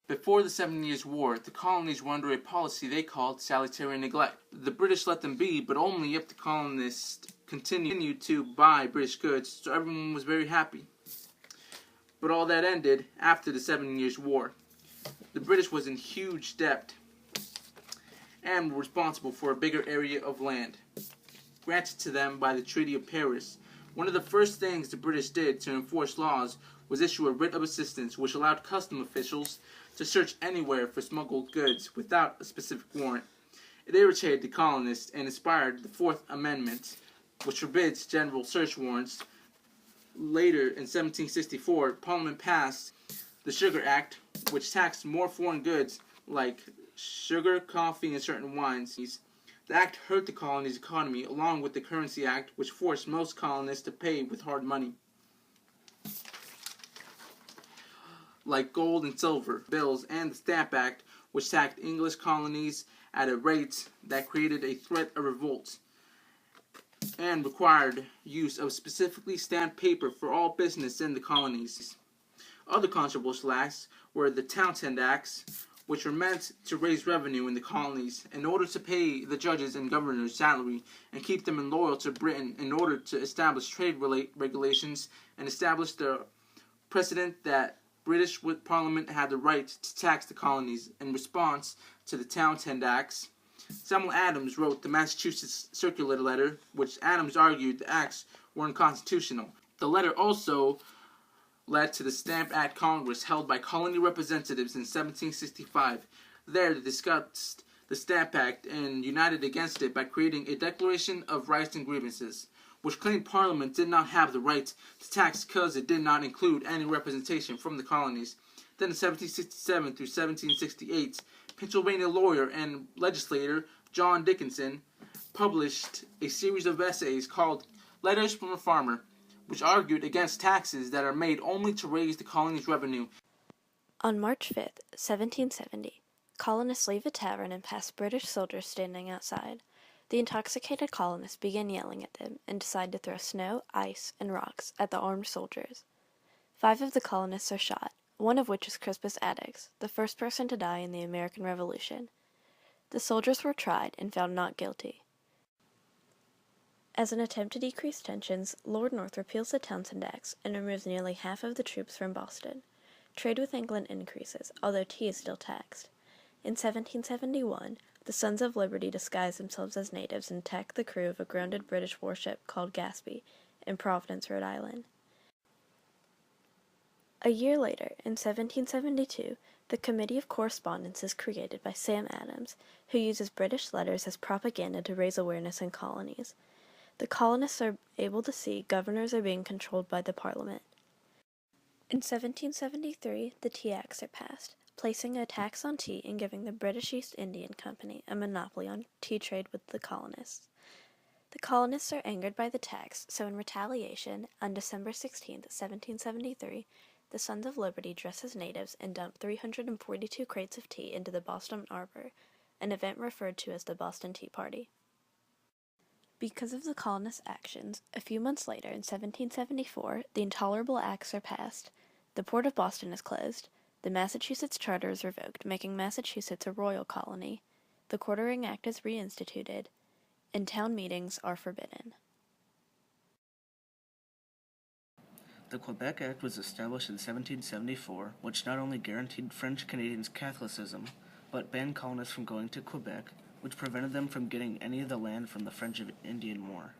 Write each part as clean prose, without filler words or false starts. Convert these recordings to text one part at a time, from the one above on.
Before the 7 Years' War, the colonies were under a policy they called salutary neglect. The British let them be, but only if the colonists continued to buy British goods, so everyone was very happy. But all that ended after the 7 Years' War. The British was in huge debt and were responsible for a bigger area of land granted to them by the Treaty of Paris. One of the first things the British did to enforce laws was issue a writ of assistance, which allowed custom officials to search anywhere for smuggled goods without a specific warrant. It irritated the colonists and inspired the Fourth Amendment, which forbids general search warrants. Later, in 1764, Parliament passed the Sugar Act, which taxed more foreign goods like sugar, coffee, and certain wines. The act hurt the colony's economy, along with the Currency Act, which forced most colonists to pay with hard money, like gold and silver bills, and the Stamp Act, which taxed English colonies at a rate that created a threat of revolt and required use of specifically stamped paper for all business in the colonies. Other controversial acts were the Townshend Acts, which were meant to raise revenue in the colonies in order to pay the judges and governors' salary and keep them loyal to Britain, in order to establish trade regulations and establish the precedent that British Parliament had the right to tax the colonies. In response to the Townshend Acts, Samuel Adams wrote the Massachusetts Circular Letter, which Adams argued the acts were unconstitutional. The letter also led to the Stamp Act Congress held by colony representatives in 1765. There they discussed the Stamp Act and united against it by creating a Declaration of Rights and Grievances, which claimed Parliament did not have the right to tax because it did not include any representation from the colonies. Then in 1767 through 1768, Pennsylvania lawyer and legislator John Dickinson published a series of essays called Letters from a Farmer, which argued against taxes that are made only to raise the colony's revenue. On March 5th, 1770, colonists leave a tavern and pass British soldiers standing outside. The intoxicated colonists begin yelling at them and decide to throw snow, ice, and rocks at the armed soldiers. 5 of the colonists are shot, one of which is Crispus Attucks, the first person to die in the American Revolution. The soldiers were tried and found not guilty. As an attempt to decrease tensions, Lord North repeals the Townshend Acts and removes nearly half of the troops from Boston. Trade with England increases, although tea is still taxed. In 1771, the Sons of Liberty disguise themselves as natives and attack the crew of a grounded British warship called Gaspee in Providence, Rhode Island. A year later, in 1772, the Committee of Correspondence is created by Sam Adams, who uses British letters as propaganda to raise awareness in colonies. The colonists are able to see governors are being controlled by the Parliament. In 1773, the Tea Acts are passed, placing a tax on tea and giving the British East India Company a monopoly on tea trade with the colonists. The colonists are angered by the tax, so in retaliation, on December 16, 1773, the Sons of Liberty dress as natives and dump 342 crates of tea into the Boston Harbor, an event referred to as the Boston Tea Party. Because of the colonists' actions, a few months later, in 1774, the Intolerable Acts are passed. The port of Boston is closed. The Massachusetts Charter is revoked, making Massachusetts a royal colony. The Quartering Act is reinstituted, and town meetings are forbidden. The Quebec Act was established in 1774, which not only guaranteed French Canadians Catholicism, but banned colonists from going to Quebec, which prevented them from getting any of the land from the French Indian War.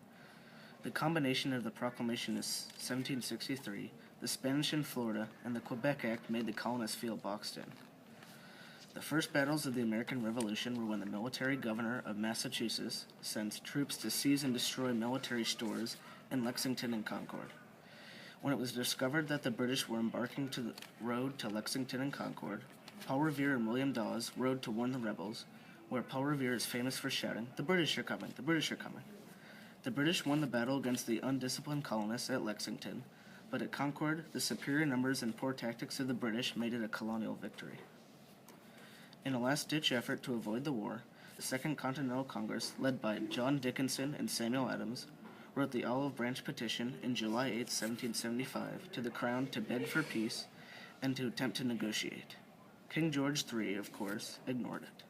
The combination of the proclamation in 1763, the Spanish in Florida, and the Quebec Act made the colonists feel boxed in. The first battles of the American Revolution were when the military governor of Massachusetts sent troops to seize and destroy military stores in Lexington and Concord. When it was discovered that the British were embarking to the road to Lexington and Concord, Paul Revere and William Dawes rode to warn the rebels, where Paul Revere is famous for shouting, "The British are coming! The British are coming!" The British won the battle against the undisciplined colonists at Lexington, but at Concord, the superior numbers and poor tactics of the British made it a colonial victory. In a last-ditch effort to avoid the war, the Second Continental Congress, led by John Dickinson and Samuel Adams, wrote the Olive Branch Petition in July 8, 1775, to the Crown to beg for peace and to attempt to negotiate. King George III, of course, ignored it.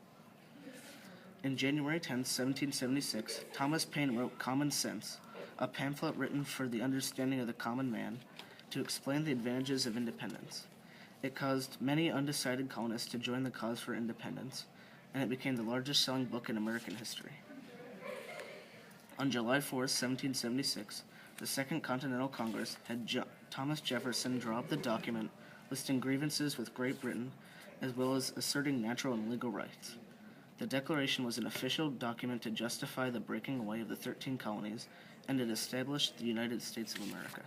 In January 10, 1776, Thomas Paine wrote Common Sense, a pamphlet written for the understanding of the common man, to explain the advantages of independence. It caused many undecided colonists to join the cause for independence, and it became the largest selling book in American history. On July 4, 1776, the Second Continental Congress had Thomas Jefferson draw up the document listing grievances with Great Britain, as well as asserting natural and legal rights. The Declaration was an official document to justify the breaking away of the 13 colonies, and it established the United States of America.